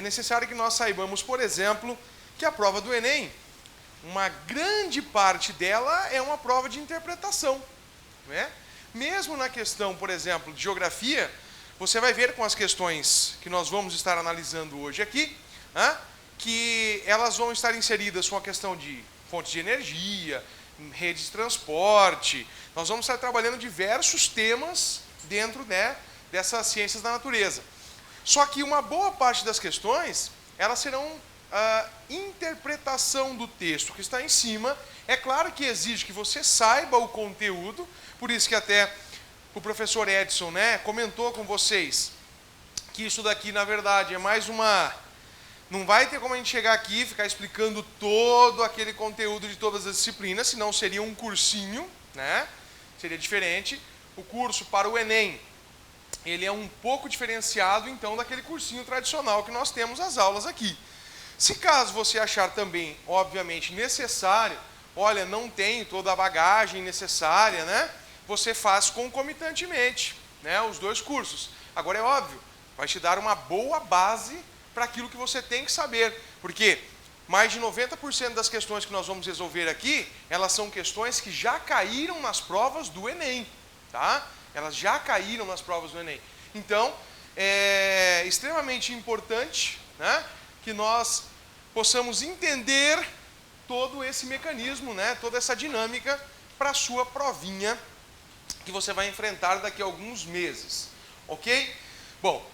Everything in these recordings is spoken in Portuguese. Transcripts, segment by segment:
necessário que nós saibamos, por exemplo, que a prova do Enem, uma grande parte dela é uma prova de interpretação, né? Mesmo na questão, por exemplo, de geografia, você vai ver com as questões que nós vamos estar analisando hoje aqui, né, que elas vão estar inseridas com a questão de fontes de energia, redes de transporte. Nós vamos estar trabalhando diversos temas dentro, né, dessas ciências da natureza. Só que uma boa parte das questões, elas serão a interpretação do texto que está em cima. É claro que exige que você saiba o conteúdo, por isso que até o professor Edson, né, comentou com vocês que isso daqui, na verdade, é mais uma... Não vai ter como a gente chegar aqui e ficar explicando todo aquele conteúdo de todas as disciplinas, senão seria um cursinho, né? Seria diferente. O curso para o Enem, ele é um pouco diferenciado, então, daquele cursinho tradicional que nós temos as aulas aqui. Se caso você achar também, obviamente, necessário, olha, não tem toda a bagagem necessária, né? Você faz concomitantemente, né, os dois cursos. Agora é óbvio, vai te dar uma boa base para aquilo que você tem que saber, porque mais de 90% das questões que nós vamos resolver aqui, elas são questões que já caíram nas provas do Enem, tá? Elas já caíram nas provas do Enem. Então, é extremamente importante, né, que nós possamos entender todo esse mecanismo, né, toda essa dinâmica para a sua provinha que você vai enfrentar daqui a alguns meses, ok? Bom,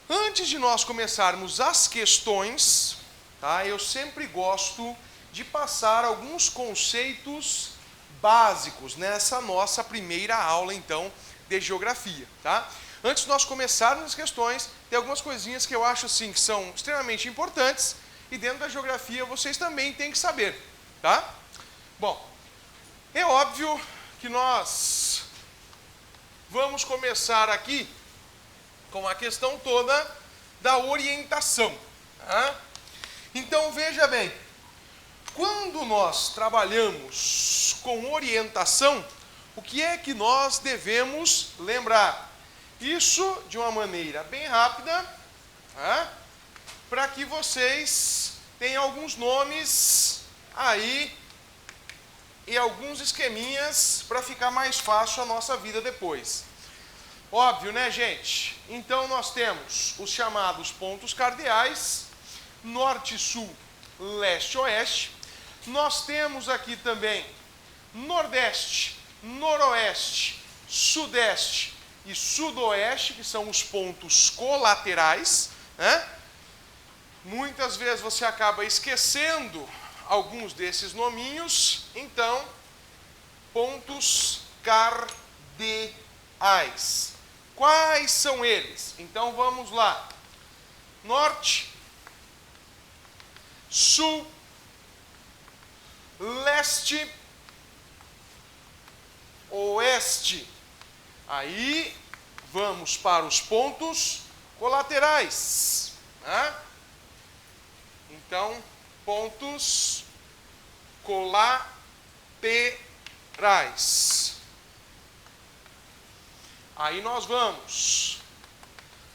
antes de nós começarmos as questões, tá, eu sempre gosto de passar alguns conceitos básicos nessa nossa primeira aula, então, de geografia, tá? Antes de nós começarmos as questões, tem algumas coisinhas que eu acho assim que são extremamente importantes e dentro da geografia vocês também têm que saber, tá? Bom, é óbvio que nós vamos começar aqui com a questão toda da orientação, tá? Então veja bem, quando nós trabalhamos com orientação, o que é que nós devemos lembrar? Isso de uma maneira bem rápida, tá? Para que vocês tenham alguns nomes aí e alguns esqueminhas para ficar mais fácil a nossa vida depois. Óbvio, né, gente? Então nós temos os chamados pontos cardeais, norte, sul, leste, oeste. Nós temos aqui também nordeste, noroeste, sudeste e sudoeste, que são os pontos colaterais, né? Muitas vezes você acaba esquecendo alguns desses nominhos, então, pontos cardeais. Quais são eles? Então vamos lá. Norte, sul, leste, oeste. Aí vamos para os pontos colaterais, né? Então, pontos colaterais. Aí nós vamos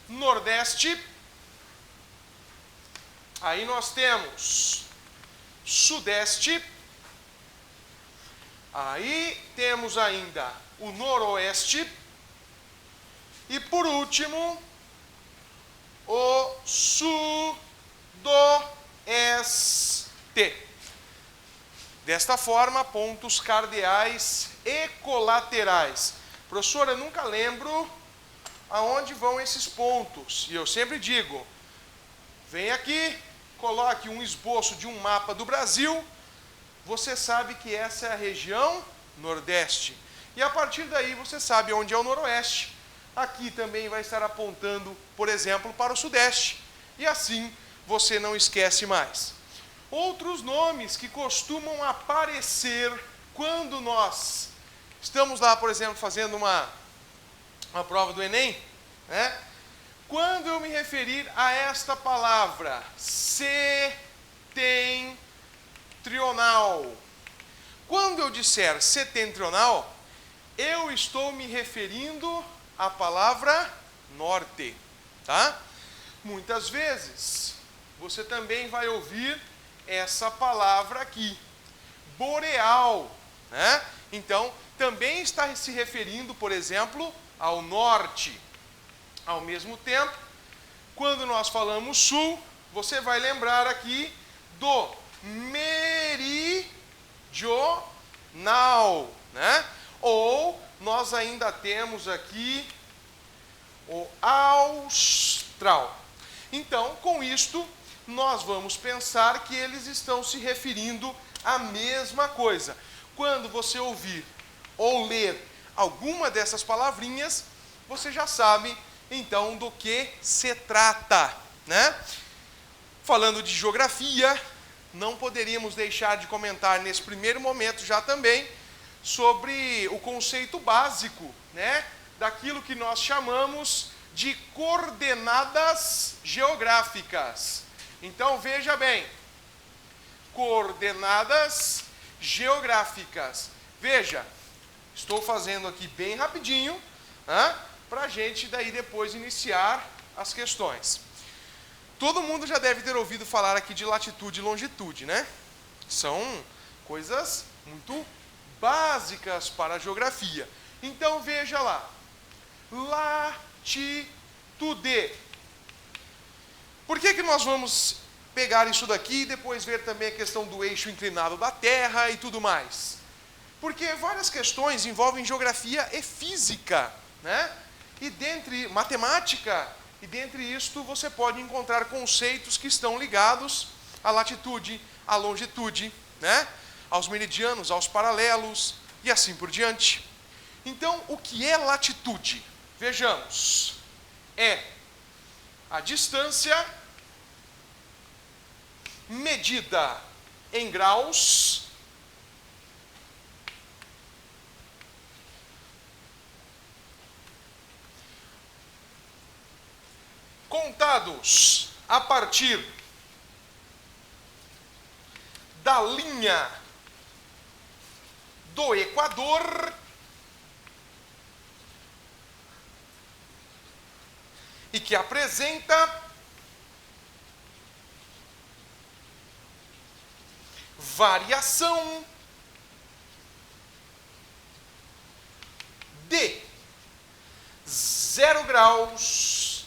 nordeste. Aí nós temos sudeste. Aí temos ainda o noroeste. E por último, o sudoeste. Desta forma, pontos cardeais e colaterais. Professor, eu nunca lembro aonde vão esses pontos. E eu sempre digo, vem aqui, coloque um esboço de um mapa do Brasil, você sabe que essa é a região nordeste. E a partir daí você sabe onde é o noroeste. Aqui também vai estar apontando, por exemplo, para o sudeste. E assim você não esquece mais. Outros nomes que costumam aparecer quando nós estamos lá, por exemplo, fazendo uma prova do Enem, né? Quando eu me referir a esta palavra, setentrional. Quando eu disser setentrional, eu estou me referindo à palavra norte, tá? Muitas vezes você também vai ouvir essa palavra aqui, boreal, né? Então, também está se referindo, por exemplo, ao norte. Ao mesmo tempo, quando nós falamos sul, você vai lembrar aqui do meridional, né? Ou nós ainda temos aqui o austral. Então, com isto, nós vamos pensar que eles estão se referindo à mesma coisa. Quando você ouvir ou ler alguma dessas palavrinhas, você já sabe, então, do que se trata, né? Falando de geografia, não poderíamos deixar de comentar nesse primeiro momento já também sobre o conceito básico, né, daquilo que nós chamamos de coordenadas geográficas. Então, veja bem, coordenadas geográficas. Veja, estou fazendo aqui bem rapidinho, né, para a gente daí depois iniciar as questões. Todo mundo já deve ter ouvido falar aqui de latitude e longitude, né? São coisas muito básicas para a geografia. Então, veja lá. Latitude. Por que nós vamos pegar isso daqui e depois ver também a questão do eixo inclinado da Terra e tudo mais? Porque várias questões envolvem geografia e física, né? E dentre matemática, e dentre isto você pode encontrar conceitos que estão ligados à latitude, à longitude, né? Aos meridianos, aos paralelos e assim por diante. Então, o que é latitude? Vejamos. É a distância medida em graus contados a partir da linha do Equador e que apresenta variação de 0 graus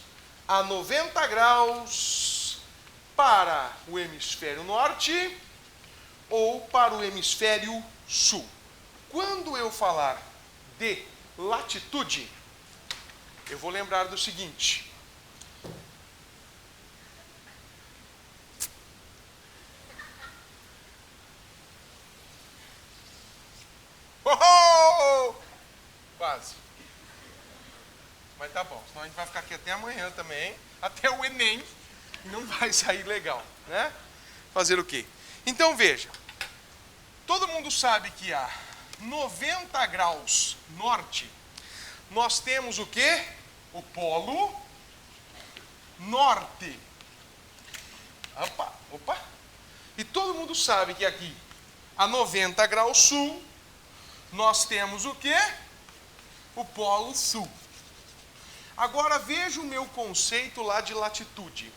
a 90 graus para o hemisfério norte ou para o hemisfério sul. Quando eu falar de latitude, eu vou lembrar do seguinte. Oh! Quase. Mas tá bom, senão a gente vai ficar aqui até amanhã também, até o Enem, e não vai sair legal, né? Fazer o quê? Então veja, todo mundo sabe que a 90 graus norte, nós temos o quê? O polo norte. Opa. E todo mundo sabe que aqui, a 90 graus sul, nós temos o quê? O polo sul. Agora veja o meu conceito lá de latitude.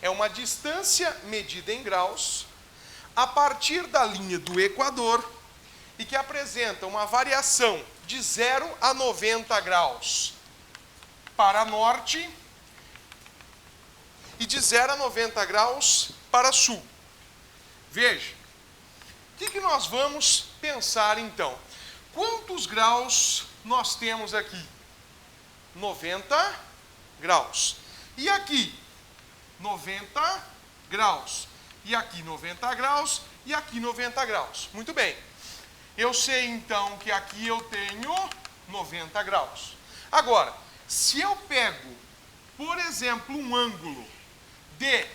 É uma distância medida em graus a partir da linha do Equador e que apresenta uma variação de 0 a 90 graus para norte e de 0 a 90 graus para sul. Veja, o que nós vamos pensar então? Quantos graus nós temos aqui? 90 graus. E aqui, 90 graus. E aqui, 90 graus. E aqui, 90 graus. Muito bem. Eu sei, então, que aqui eu tenho 90 graus. Agora, se eu pego, por exemplo, um ângulo de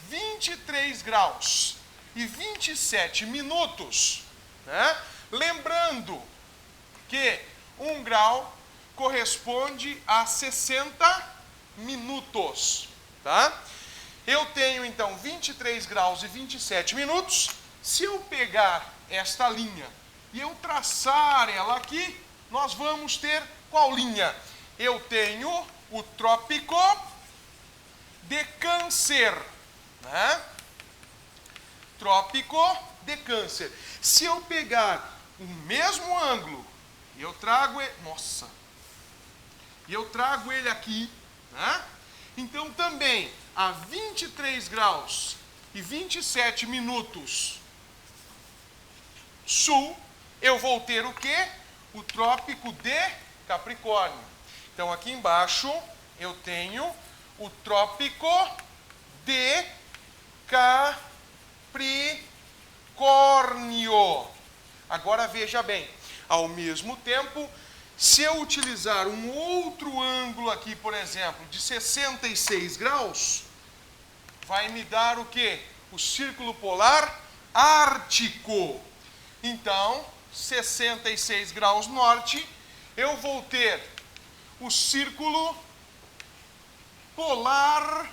23 graus e 27 minutos, né? Lembrando que 1 grau corresponde a 60 minutos, tá? Eu tenho, então, 23 graus e 27 minutos. Se eu pegar esta linha e eu traçar ela aqui, nós vamos ter qual linha? Eu tenho o Trópico de Câncer, né? Trópico de Câncer. Se eu pegar o mesmo ângulo e eu trago ele, e eu trago ele aqui, né? Então também a 23 graus e 27 minutos sul, eu vou ter o quê? O Trópico de Capricórnio. Então aqui embaixo eu tenho o Trópico de Capricórnio. Agora veja bem, ao mesmo tempo, se eu utilizar um outro ângulo aqui, por exemplo, de 66 graus, vai me dar o quê? O Círculo Polar Ártico. Então, 66 graus norte, eu vou ter o Círculo Polar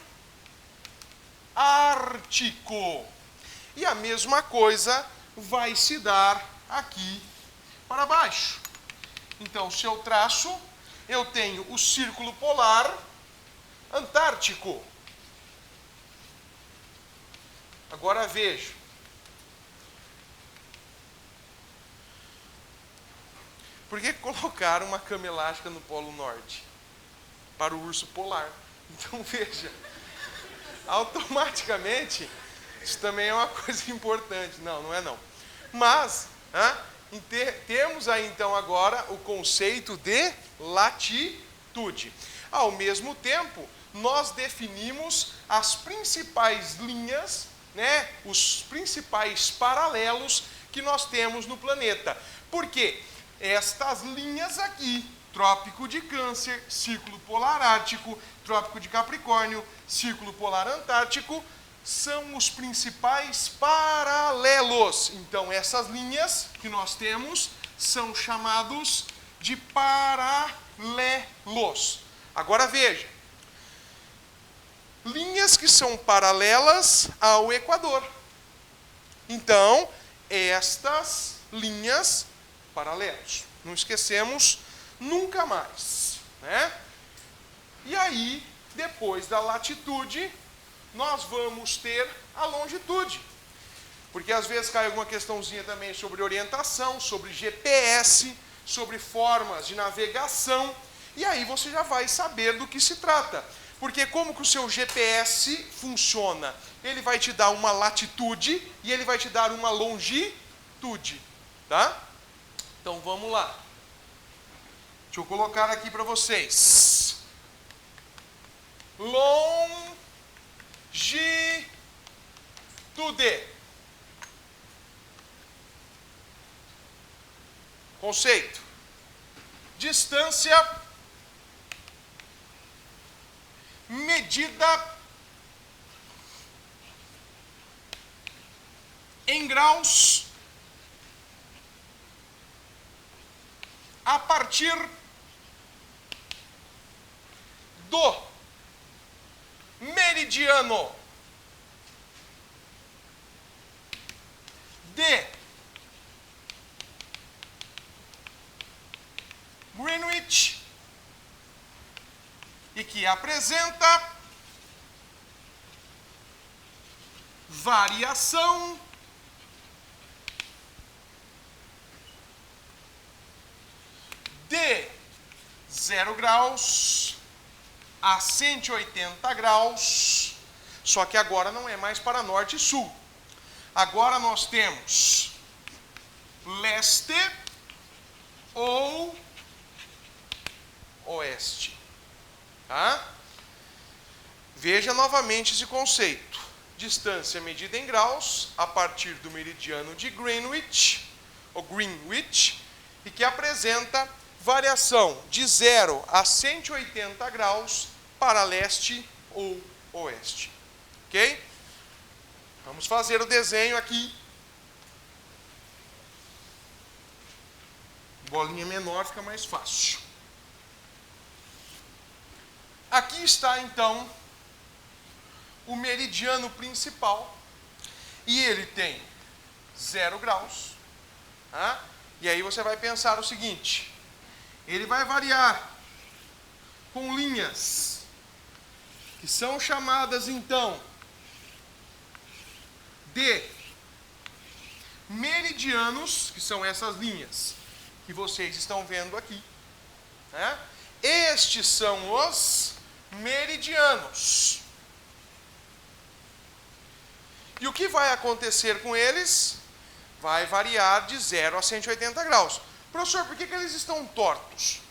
Ártico. E a mesma coisa vai se dar aqui para baixo. Então, se eu traço, eu tenho o Círculo Polar Antártico. Agora veja. Por que colocaram uma cama elástica no Polo Norte? Para o urso polar. Então veja, automaticamente, isso também é uma coisa importante. Não, não é não. Mas, temos aí então agora o conceito de latitude. Ao mesmo tempo, nós definimos as principais linhas, né, os principais paralelos que nós temos no planeta. Por quê? Estas linhas aqui, Trópico de Câncer, Círculo Polar Ártico, Trópico de Capricórnio, Círculo Polar Antártico, são os principais paralelos. Então, essas linhas que nós temos são chamados de paralelos. Agora veja, linhas que são paralelas ao Equador. Então, estas linhas paralelos. Não esquecemos nunca mais, né? E aí, depois da latitude, nós vamos ter a longitude. Porque às vezes cai alguma questãozinha também sobre orientação, sobre GPS, sobre formas de navegação, e aí você já vai saber do que se trata. Porque como que o seu GPS funciona? Ele vai te dar uma latitude e ele vai te dar uma longitude, tá? Então vamos lá. Deixa eu colocar aqui para vocês. Longitude. Conceito. Distância medida em graus a partir do meridiano de Greenwich e que apresenta variação de 0 graus a 180 graus, só que agora não é mais para norte e sul. Agora nós temos leste ou oeste. Tá? Veja novamente esse conceito. Distância medida em graus a partir do meridiano de Greenwich, ou Greenwich, e que apresenta variação de 0 a 180 graus para leste ou oeste. Ok? Vamos fazer o desenho aqui. Bolinha menor fica mais fácil. Aqui está então o meridiano principal e ele tem 0 graus. Tá? E aí você vai pensar o seguinte: ele vai variar com linhas que são chamadas então de meridianos, que são essas linhas que vocês estão vendo aqui, né? Estes são os meridianos. E o que vai acontecer com eles? Vai variar de 0 a 180 graus. Professor, por que eles estão tortos?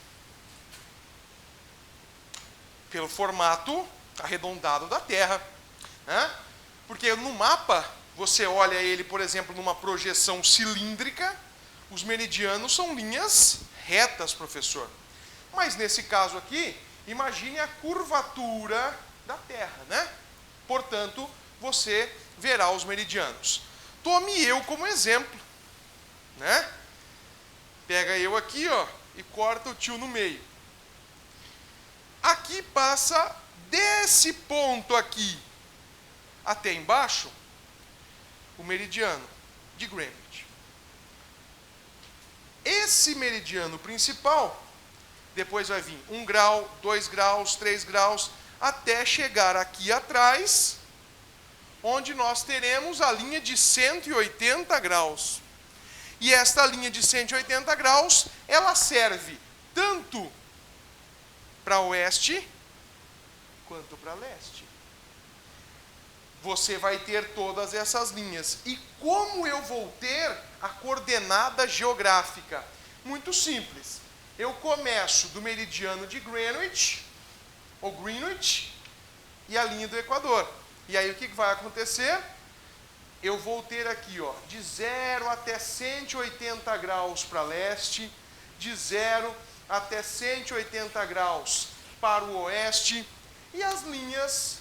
Pelo formato arredondado da Terra, né? Porque no mapa, você olha ele, por exemplo, numa projeção cilíndrica, os meridianos são linhas retas, professor. Mas nesse caso aqui, imagine a curvatura da Terra, né? Portanto, você verá os meridianos. Tome eu como exemplo, né? Pega eu aqui, ó, e corta o tio no meio. Aqui passa desse ponto aqui até embaixo o meridiano de Greenwich. Esse meridiano principal, depois vai vir 1 grau, 2 graus, 3 graus, até chegar aqui atrás, onde nós teremos a linha de 180 graus. E esta linha de 180 graus, ela serve tanto para oeste quanto para leste. Você vai ter todas essas linhas. E como eu vou ter a coordenada geográfica? Muito simples. Eu começo do meridiano de Greenwich, ou Greenwich, e a linha do Equador. E aí o que vai acontecer? Eu vou ter aqui, ó, de 0 até 180 graus para leste, de 0 até 180 graus para o oeste, e as linhas,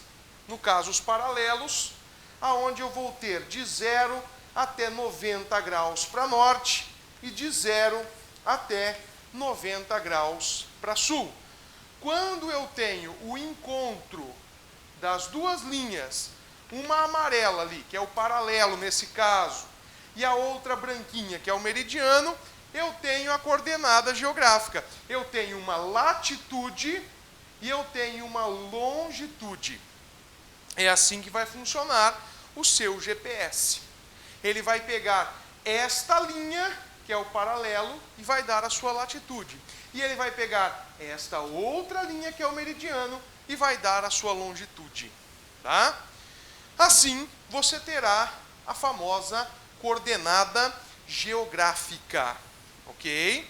no caso os paralelos, aonde eu vou ter de 0 até 90 graus para norte e de 0 até 90 graus para sul. Quando eu tenho o encontro das duas linhas, uma amarela ali, que é o paralelo nesse caso, e a outra branquinha, que é o meridiano, eu tenho a coordenada geográfica. Eu tenho uma latitude e eu tenho uma longitude. É assim que vai funcionar o seu GPS. Ele vai pegar esta linha, que é o paralelo, e vai dar a sua latitude. E ele vai pegar esta outra linha, que é o meridiano, e vai dar a sua longitude. Tá? Assim, você terá a famosa coordenada geográfica. Ok?